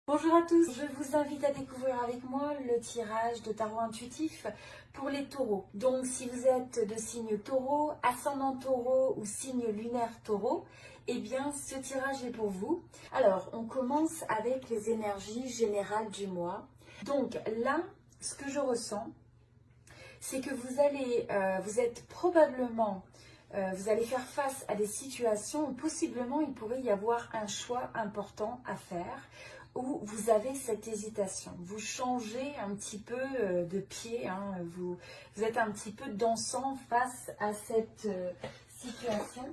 Bonjour à tous, je vous invite à découvrir avec moi le tirage de tarot intuitif pour les taureaux. Donc si vous êtes de signe taureau, ascendant taureau ou signe lunaire taureau, eh bien ce tirage est pour vous. Alors on commence avec les énergies générales du mois. Donc là, ce que je ressens, c'est que vous êtes probablement, vous allez faire face à des situations où possiblement il pourrait y avoir un choix important à faire, où vous avez cette hésitation. Vous changez un petit peu de pied, hein, vous êtes un petit peu dansant face à cette situation.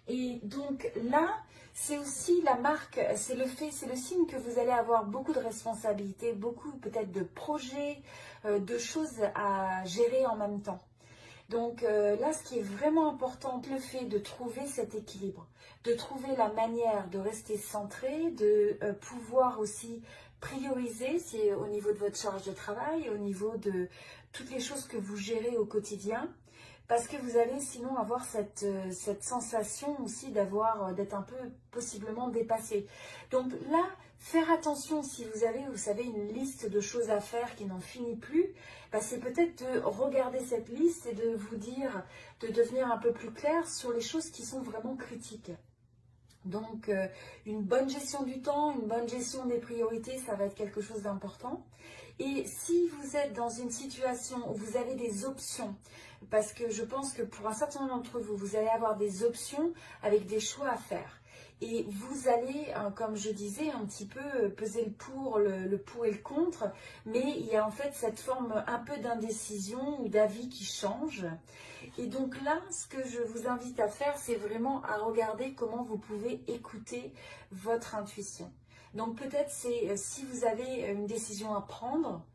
Et donc là, c'est aussi la marque, c'est le signe que vous allez avoir beaucoup de responsabilités, beaucoup peut-être de projets, de choses à gérer en même temps. Donc là, ce qui est vraiment important, le fait de trouver cet équilibre, de trouver la manière de rester centré, de pouvoir aussi prioriser au niveau de votre charge de travail, au niveau de toutes les choses que vous gérez au quotidien, parce que vous allez sinon avoir cette sensation aussi d'être un peu possiblement dépassé. Donc là, faire attention si vous savez, une liste de choses à faire qui n'en finit plus, bah, c'est peut-être de regarder cette liste et de vous dire, de devenir un peu plus clair sur les choses qui sont vraiment critiques. Donc, une bonne gestion du temps, une bonne gestion des priorités, ça va être quelque chose d'important. Et si vous êtes dans une situation où vous avez des options, parce que je pense que pour un certain nombre d'entre vous, vous allez avoir des options avec des choix à faire. Et vous allez, comme je disais, un petit peu peser le pour et le contre, mais il y a en fait cette forme un peu d'indécision ou d'avis qui change. Et donc là, ce que je vous invite à faire, c'est vraiment à regarder comment vous pouvez écouter votre intuition. Donc peut-être c'est si vous avez une décision à prendre,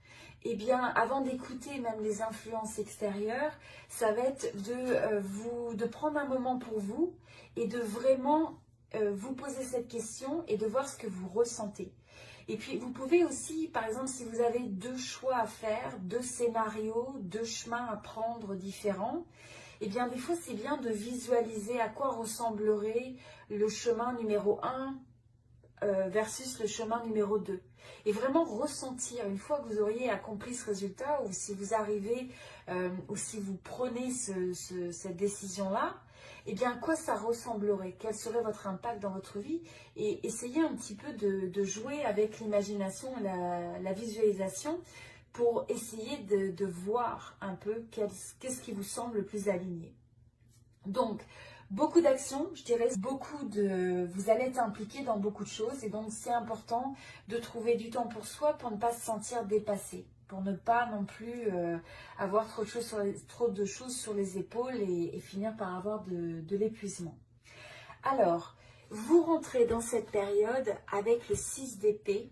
eh bien avant d'écouter même les influences extérieures, ça va être de prendre un moment pour vous et de vraiment vous poser cette question et de voir ce que vous ressentez. Et puis vous pouvez aussi, par exemple, si vous avez deux choix à faire, deux scénarios, deux chemins à prendre différents, eh bien des fois c'est bien de visualiser à quoi ressemblerait le chemin numéro 1 versus le chemin numéro 2. Et vraiment ressentir, une fois que vous auriez accompli ce résultat, ou si vous arrivez, ou si vous prenez cette décision-là, eh bien à quoi ça ressemblerait? Quel serait votre impact dans votre vie? Et essayez un petit peu de jouer avec l'imagination, la visualisation, pour essayer de voir un peu qu'est-ce qui vous semble le plus aligné. Donc, beaucoup d'actions, je dirais, vous allez être impliqué dans beaucoup de choses et donc c'est important de trouver du temps pour soi pour ne pas se sentir dépassé, pour ne pas non plus avoir trop de choses sur les épaules et finir par avoir de l'épuisement. Alors, vous rentrez dans cette période avec le 6 d'épée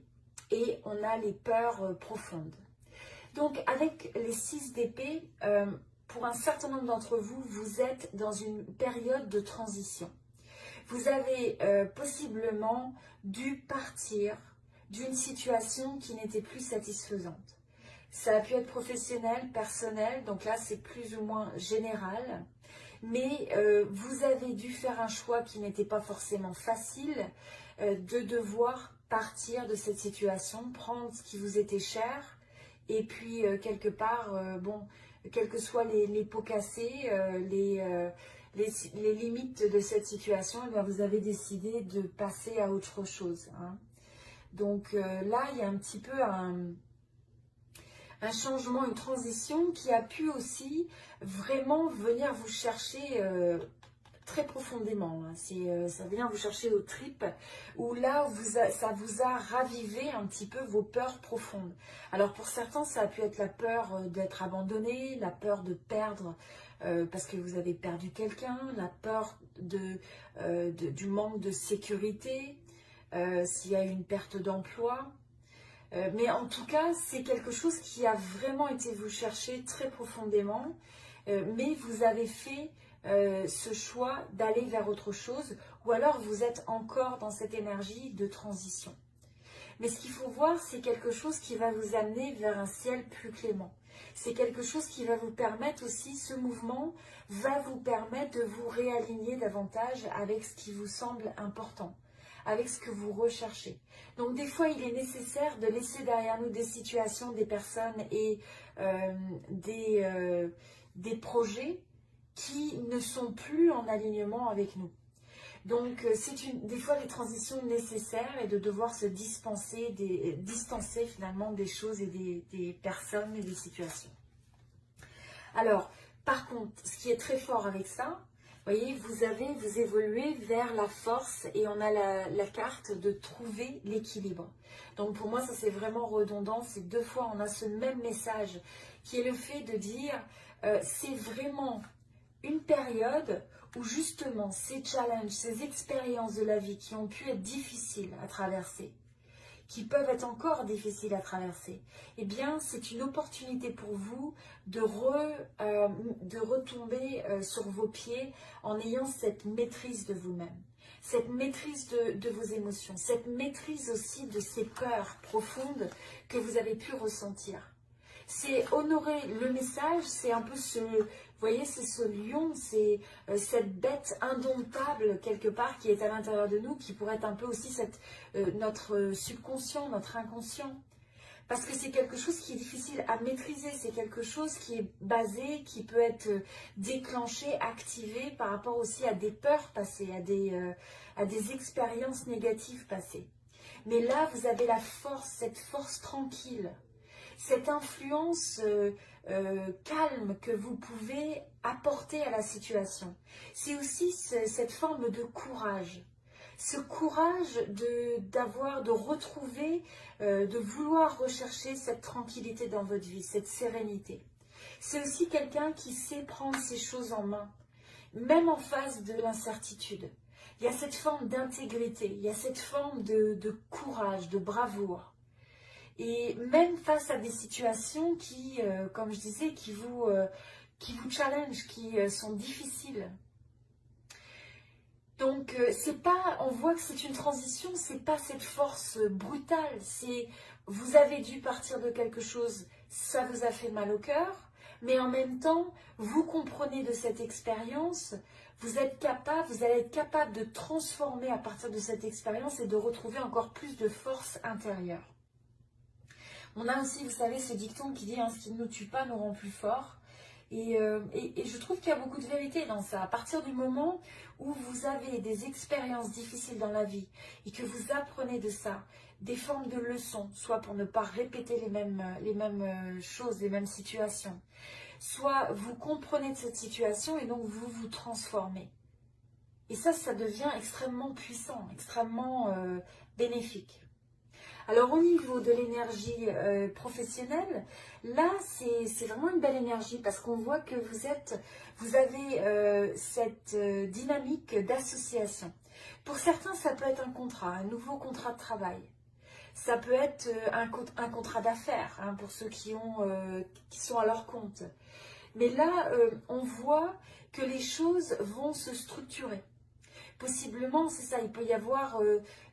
et on a les peurs profondes. Donc, avec les 6 d'épée, pour un certain nombre d'entre vous, vous êtes dans une période de transition. Vous avez possiblement dû partir d'une situation qui n'était plus satisfaisante. Ça a pu être professionnel, personnel, donc là c'est plus ou moins général. Mais vous avez dû faire un choix qui n'était pas forcément facile, de devoir partir de cette situation, prendre ce qui vous était cher, et puis quelque part, bon, quels que soient les pots cassés, les limites de cette situation, eh bien, vous avez décidé de passer à autre chose. Hein. Donc là, il y a un petit peu un changement, une transition qui a pu aussi vraiment venir vous chercher très profondément. Hein. Ça vient vous chercher aux tripes, où là, ça vous a ravivé un petit peu vos peurs profondes. Alors pour certains, ça a pu être la peur d'être abandonné, la peur de perdre parce que vous avez perdu quelqu'un, la peur du manque de sécurité, s'il y a eu une perte d'emploi. Mais en tout cas, c'est quelque chose qui a vraiment été vous chercher très profondément, mais vous avez fait ce choix d'aller vers autre chose, ou alors vous êtes encore dans cette énergie de transition. Mais ce qu'il faut voir, c'est quelque chose qui va vous amener vers un ciel plus clément. C'est quelque chose qui va vous permettre aussi, ce mouvement va vous permettre de vous réaligner davantage avec ce qui vous semble important, avec ce que vous recherchez. Donc des fois, il est nécessaire de laisser derrière nous des situations, des personnes et des projets qui ne sont plus en alignement avec nous. Donc, des fois les transitions nécessaires et de devoir se distancer finalement des choses et des personnes et des situations. Alors, par contre, ce qui est très fort avec ça, vous voyez, vous évoluez vers la force et on a la carte de trouver l'équilibre. Donc pour moi, ça c'est vraiment redondant. C'est 2 fois, on a ce même message qui est le fait de dire, c'est vraiment une période où justement ces challenges, ces expériences de la vie qui ont pu être difficiles à traverser, qui peuvent être encore difficiles à traverser, eh bien c'est une opportunité pour vous de retomber sur vos pieds en ayant cette maîtrise de vous-même, cette maîtrise de vos émotions, cette maîtrise aussi de ces peurs profondes que vous avez pu ressentir. C'est honorer le message, c'est un peu vous voyez, c'est ce lion, c'est cette bête indomptable quelque part qui est à l'intérieur de nous, qui pourrait être un peu aussi notre subconscient, notre inconscient. Parce que c'est quelque chose qui est difficile à maîtriser, c'est quelque chose qui est basé, qui peut être déclenché, activé par rapport aussi à des peurs passées, à des expériences négatives passées. Mais là, vous avez la force, cette force tranquille, cette influence calme que vous pouvez apporter à la situation. C'est aussi cette forme de courage. Ce courage de retrouver, de vouloir rechercher cette tranquillité dans votre vie, cette sérénité. C'est aussi quelqu'un qui sait prendre ses choses en main, même en face de l'incertitude. Il y a cette forme d'intégrité, il y a cette forme de courage, de bravoure. Et même face à des situations qui, comme je disais, qui vous challenge, qui sont difficiles. Donc, on voit que c'est une transition, c'est pas cette force brutale, c'est vous avez dû partir de quelque chose, ça vous a fait mal au cœur, mais en même temps, vous comprenez de cette expérience, vous allez être capable de transformer à partir de cette expérience et de retrouver encore plus de force intérieure. On a aussi, vous savez, ce dicton qui dit « ce qui ne nous tue pas nous rend plus forts ». Et je trouve qu'il y a beaucoup de vérité dans ça. À partir du moment où vous avez des expériences difficiles dans la vie et que vous apprenez de ça, des formes de leçons, soit pour ne pas répéter les mêmes choses, les mêmes situations, soit vous comprenez de cette situation et donc vous vous transformez. Et ça devient extrêmement puissant, extrêmement bénéfique. Alors au niveau de l'énergie professionnelle, là c'est vraiment une belle énergie parce qu'on voit que vous avez cette dynamique d'association. Pour certains, ça peut être un contrat, un nouveau contrat de travail. Ça peut être un contrat d'affaires hein, pour ceux qui sont à leur compte. Mais là, on voit que les choses vont se structurer. Possiblement, c'est ça, il peut y avoir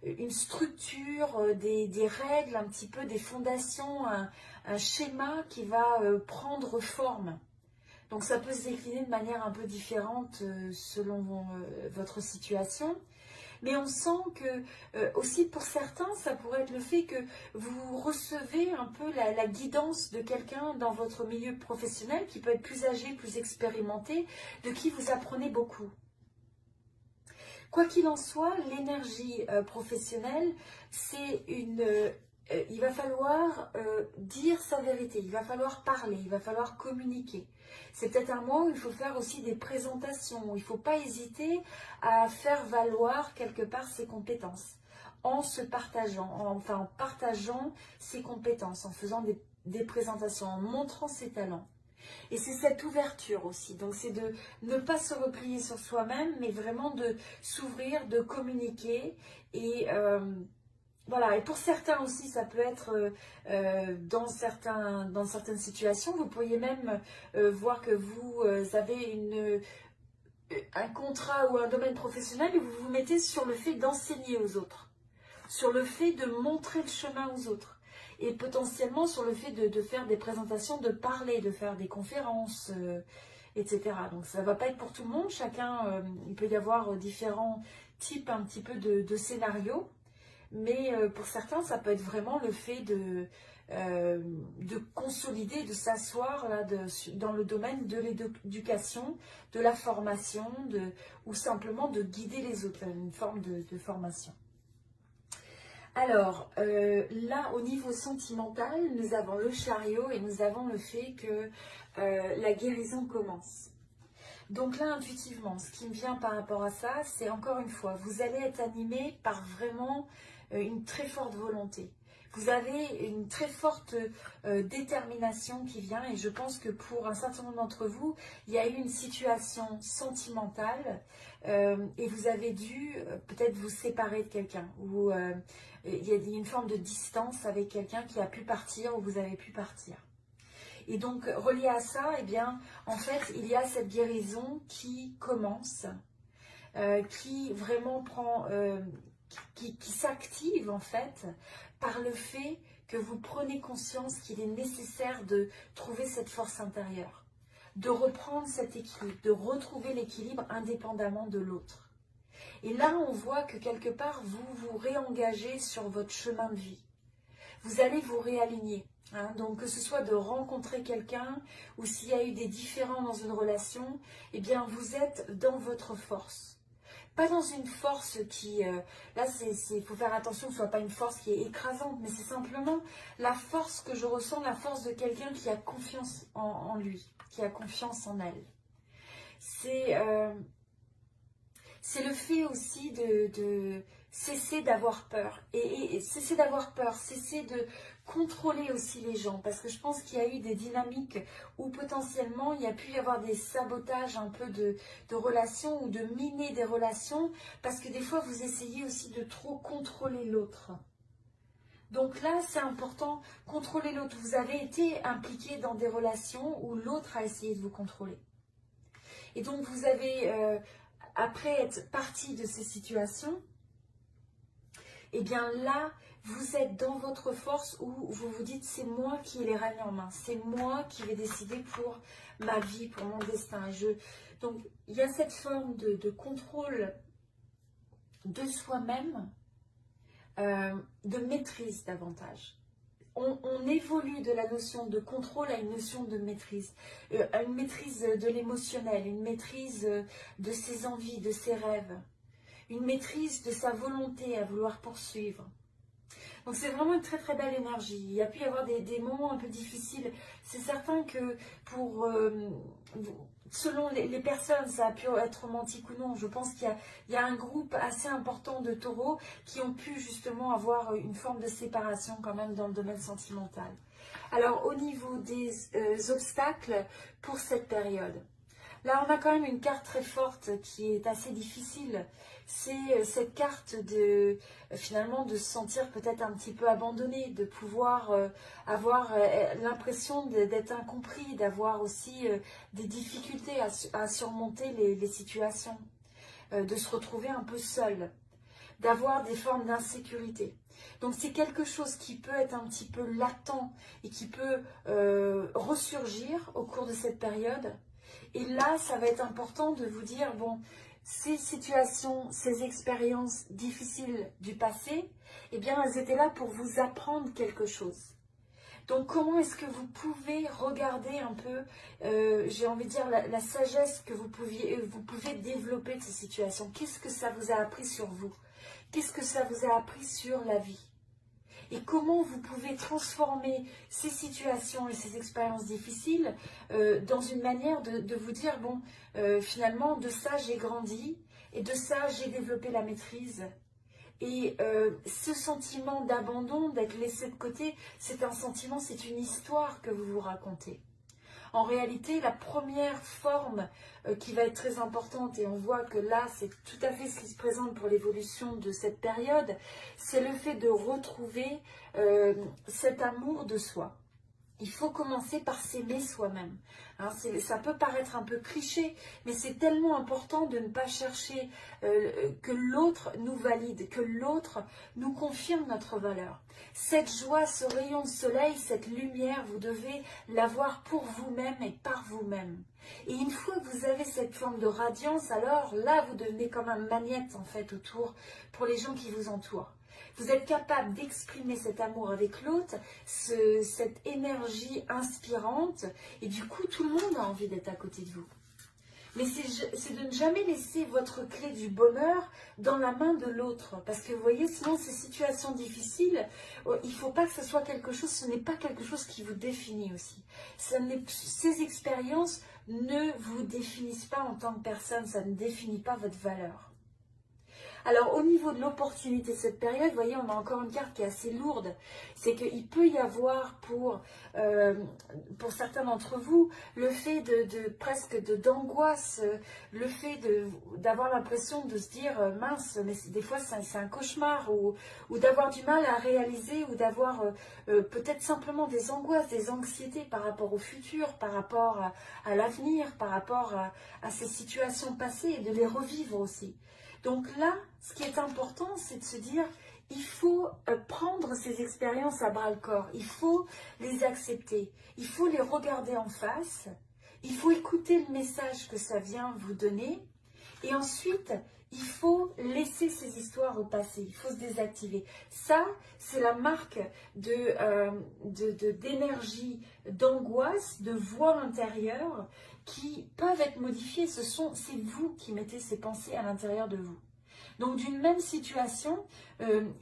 une structure, des règles, un petit peu des fondations, un schéma qui va prendre forme. Donc ça peut se décliner de manière un peu différente selon votre situation. Mais on sent que aussi pour certains, ça pourrait être le fait que vous recevez un peu la guidance de quelqu'un dans votre milieu professionnel qui peut être plus âgé, plus expérimenté, de qui vous apprenez beaucoup. Quoi qu'il en soit, l'énergie professionnelle, c'est il va falloir dire sa vérité, il va falloir parler, il va falloir communiquer. C'est peut-être un mois où il faut faire aussi des présentations, où il ne faut pas hésiter à faire valoir quelque part ses compétences, en se partageant, en partageant ses compétences, en faisant des présentations, en montrant ses talents. Et c'est cette ouverture aussi, donc c'est de ne pas se replier sur soi-même, mais vraiment de s'ouvrir, de communiquer. Et voilà, et pour certains aussi, ça peut être dans certaines situations, vous pourriez même voir que vous avez un contrat ou un domaine professionnel et vous vous mettez sur le fait d'enseigner aux autres, sur le fait de montrer le chemin aux autres. Et potentiellement sur le fait de faire des présentations, de parler, de faire des conférences, etc. Donc ça ne va pas être pour tout le monde. Chacun, il peut y avoir différents type un petit peu de scénario. Mais pour certains, ça peut être vraiment le fait de consolider, de s'asseoir là, dans le domaine de l'éducation, de la formation, ou simplement de guider les autres, une forme de formation. Alors, là, au niveau sentimental, nous avons le chariot et nous avons le fait que la guérison commence. Donc là, intuitivement, ce qui me vient par rapport à ça, c'est encore une fois, vous allez être animé par vraiment une très forte volonté. Vous avez une très forte détermination qui vient et je pense que pour un certain nombre d'entre vous, il y a eu une situation sentimentale et vous avez dû peut-être vous séparer de quelqu'un ou il y a une forme de distance avec quelqu'un qui a pu partir ou vous avez pu partir. Et donc, relié à ça, eh bien, en fait, il y a cette guérison qui commence, qui vraiment prend, qui s'active en fait par le fait que vous prenez conscience qu'il est nécessaire de trouver cette force intérieure, de reprendre cet équilibre, de retrouver l'équilibre indépendamment de l'autre. Et là, on voit que quelque part, vous vous réengagez sur votre chemin de vie. Vous allez vous réaligner. Hein, donc que ce soit de rencontrer quelqu'un ou s'il y a eu des différends dans une relation, eh bien vous êtes dans votre force. Pas dans une force qui, là il faut faire attention que ce ne soit pas une force qui est écrasante, mais c'est simplement la force que je ressens, la force de quelqu'un qui a confiance en lui, qui a confiance en elle. C'est le fait aussi de cesser d'avoir peur. Et cesser d'avoir peur, cesser de contrôler aussi les gens. Parce que je pense qu'il y a eu des dynamiques où potentiellement il y a pu y avoir des sabotages un peu de relations ou de miner des relations. Parce que des fois vous essayez aussi de trop contrôler l'autre. Donc là, c'est important, contrôler l'autre. Vous avez été impliqué dans des relations où l'autre a essayé de vous contrôler. Et donc vous avez... après être parti de ces situations, et bien là, vous êtes dans votre force où vous vous dites c'est moi qui ai les rênes en main, c'est moi qui vais décider pour ma vie, pour mon destin. Donc il y a cette forme de contrôle de soi-même, de maîtrise davantage. On évolue de la notion de contrôle à une notion de maîtrise, à une maîtrise de l'émotionnel, une maîtrise de ses envies, de ses rêves, une maîtrise de sa volonté à vouloir poursuivre. Donc c'est vraiment une très très belle énergie. Il y a pu y avoir des moments un peu difficiles. C'est certain que pour... selon les personnes, ça a pu être romantique ou non. Je pense qu'il y a un groupe assez important de taureaux qui ont pu justement avoir une forme de séparation quand même dans le domaine sentimental. Alors au niveau des obstacles pour cette période, là on a quand même une carte très forte qui est assez difficile. C'est cette carte de finalement de se sentir peut-être un petit peu abandonné, de pouvoir avoir l'impression d'être incompris, d'avoir aussi des difficultés à surmonter les situations, de se retrouver un peu seul, d'avoir des formes d'insécurité. Donc c'est quelque chose qui peut être un petit peu latent et qui peut ressurgir au cours de cette période. Et là, ça va être important de vous dire, bon, ces situations, ces expériences difficiles du passé, eh bien, elles étaient là pour vous apprendre quelque chose. Donc, comment est-ce que vous pouvez regarder un peu, j'ai envie de dire, la sagesse que vous pouvez développer de ces situations? Qu'est-ce que ça vous a appris sur vous? Qu'est-ce que ça vous a appris sur la vie? Et comment vous pouvez transformer ces situations et ces expériences difficiles dans une manière de vous dire, bon, finalement, de ça j'ai grandi et de ça j'ai développé la maîtrise. Et ce sentiment d'abandon, d'être laissé de côté, c'est un sentiment, c'est une histoire que vous vous racontez. En réalité, la première forme qui va être très importante, et on voit que là, c'est tout à fait ce qui se présente pour l'évolution de cette période, c'est le fait de retrouver cet amour de soi. Il faut commencer par s'aimer soi-même. Hein, ça peut paraître un peu cliché, mais c'est tellement important de ne pas chercher que l'autre nous valide, que l'autre nous confirme notre valeur. Cette joie, ce rayon de soleil, cette lumière, vous devez l'avoir pour vous-même et par vous-même. Et une fois que vous avez cette forme de radiance, alors là, vous devenez comme un magnète en fait autour pour les gens qui vous entourent. Vous êtes capable d'exprimer cet amour avec l'autre, cette énergie inspirante, et du coup, tout le monde a envie d'être à côté de vous. Mais c'est de ne jamais laisser votre clé du bonheur dans la main de l'autre. Parce que vous voyez, sinon ces situations difficiles, il ne faut pas que ce soit quelque chose, ce n'est pas quelque chose qui vous définit aussi. Ces expériences ne vous définissent pas en tant que personne, ça ne définit pas votre valeur. Alors, au niveau de l'opportunité de cette période, vous voyez, on a encore une carte qui est assez lourde. C'est qu'il peut y avoir pour certains d'entre vous, le fait presque d'angoisse, le fait d'avoir l'impression de se dire mince, mais des fois c'est un cauchemar, ou d'avoir du mal à réaliser, ou d'avoir peut-être simplement des angoisses, des anxiétés par rapport au futur, par rapport à l'avenir, par rapport à ces situations passées, et de les revivre aussi. Donc là, ce qui est important, c'est de se dire, il faut prendre ces expériences à bras-le-corps, il faut les accepter, il faut les regarder en face, il faut écouter le message que ça vient vous donner, et ensuite, il faut laisser ces histoires au passé, il faut se désactiver. Ça, c'est la marque d'énergie, d'angoisse, de voix intérieure qui peuvent être modifiées. C'est vous qui mettez ces pensées à l'intérieur de vous. Donc, d'une même situation,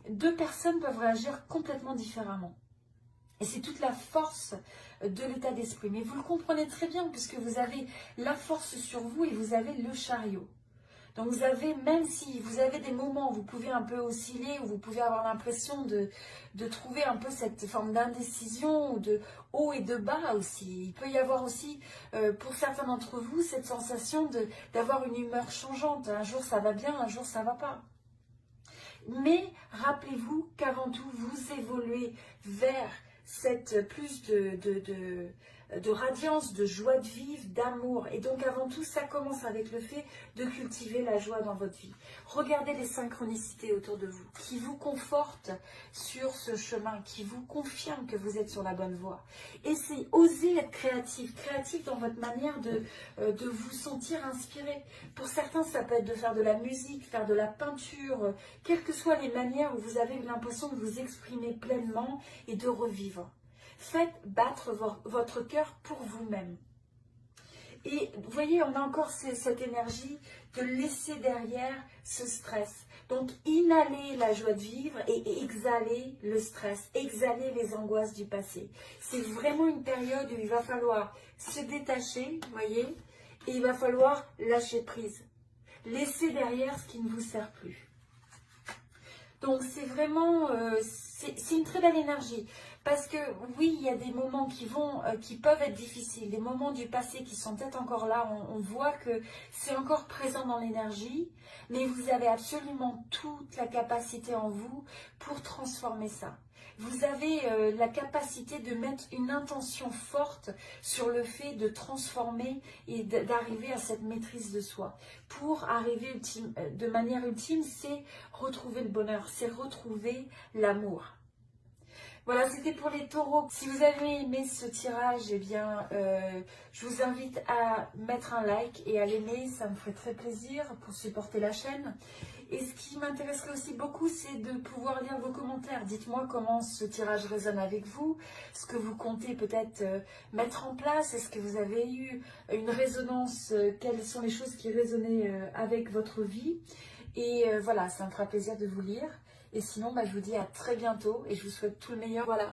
deux personnes peuvent réagir complètement différemment. Et c'est toute la force de l'état d'esprit. Mais vous le comprenez très bien puisque vous avez la force sur vous et vous avez le chariot. Donc vous avez, même si vous avez des moments où vous pouvez un peu osciller, où vous pouvez avoir l'impression de trouver un peu cette forme d'indécision, ou de haut et de bas aussi. Il peut y avoir aussi, pour certains d'entre vous, cette sensation d'avoir une humeur changeante. Un jour ça va bien, un jour ça va pas. Mais rappelez-vous qu'avant tout, vous évoluez vers cette plus de radiance, de joie de vivre, d'amour. Et donc avant tout, ça commence avec le fait de cultiver la joie dans votre vie. Regardez les synchronicités autour de vous, qui vous confortent sur ce chemin, qui vous confirment que vous êtes sur la bonne voie. Et c'est oser être créatif, créatif dans votre manière de vous sentir inspiré. Pour certains, ça peut être de faire de la musique, faire de la peinture, quelles que soient les manières où vous avez l'impression de vous exprimer pleinement et de revivre. Faites battre votre cœur pour vous-même. Et vous voyez, on a encore cette énergie de laisser derrière ce stress. Donc, inhalez la joie de vivre et exhalez le stress, exhalez les angoisses du passé. C'est vraiment une période où il va falloir se détacher, vous voyez, et il va falloir lâcher prise. Laissez derrière ce qui ne vous sert plus. Donc, c'est vraiment, c'est une très belle énergie. Parce que oui, il y a des moments qui peuvent être difficiles, des moments du passé qui sont peut-être encore là, on voit que c'est encore présent dans l'énergie, mais vous avez absolument toute la capacité en vous pour transformer ça. Vous avez la capacité de mettre une intention forte sur le fait de transformer et d'arriver à cette maîtrise de soi. Pour arriver de manière ultime, c'est retrouver le bonheur, c'est retrouver l'amour. Voilà, c'était pour les taureaux. Si vous avez aimé ce tirage, eh bien, je vous invite à mettre un like et à l'aimer. Ça me ferait très plaisir pour supporter la chaîne. Et ce qui m'intéresserait aussi beaucoup, c'est de pouvoir lire vos commentaires. Dites-moi comment ce tirage résonne avec vous, ce que vous comptez peut-être mettre en place. Est-ce que vous avez eu une résonance? Quelles sont les choses qui résonnaient avec votre vie? Et voilà, ça me fera plaisir de vous lire. Et sinon, je vous dis à très bientôt et je vous souhaite tout le meilleur. Voilà,